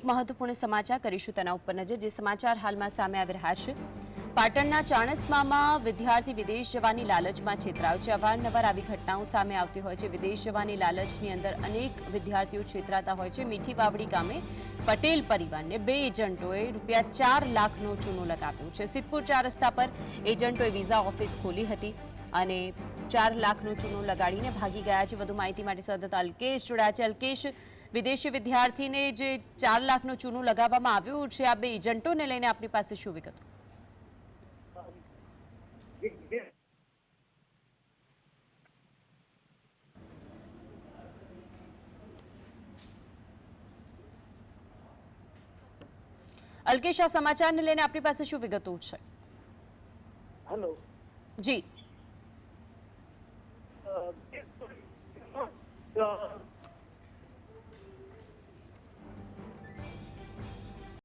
મહત્વપૂર્ણ સમાચાર કરીશું તેના ઉપર નજર। જે સમાચાર હાલમાં સામે આવી રહ્યા છે, પાટણના ચાણસ્મામાં વિદ્યાર્થી વિદેશ જવાની લાલચમાં છેતરાયો છે। અવારનવાર આવી ઘટનાઓ સામે આવતી હોય છે। વિદેશ જવાની લાલચની અંદર અનેક વિદ્યાર્થીઓ છેતરાતા હોય છે। મીઠી વાવડી ગામે પટેલ પરિવારને 2 એજન્ટોએ ₹4 લાખનો ચૂનો લગાવ્યો છે। સિદ્ધપુર 4 રસ્તા પર એજન્ટોએ વિઝા ઓફિસ ખોલી હતી અને ₹4 લાખનો ચૂનો લગાડીને ભાગી ગયા છે। વધુ માહિતી માટે સતત અલ્કેશ જોડાયા છે। અલ્કેશ, વિદેશી વિદ્યાર્થીને જે ₹4 લાખનો ચૂનો લગાવવામાં આવ્યું છે, આ 2 એજન્ટોને લઈને આપની પાસે શું વિગતો? અલ્કેશ, આ સમાચારને લઈને આપની પાસે શું વિગતો છે? હેલો જી,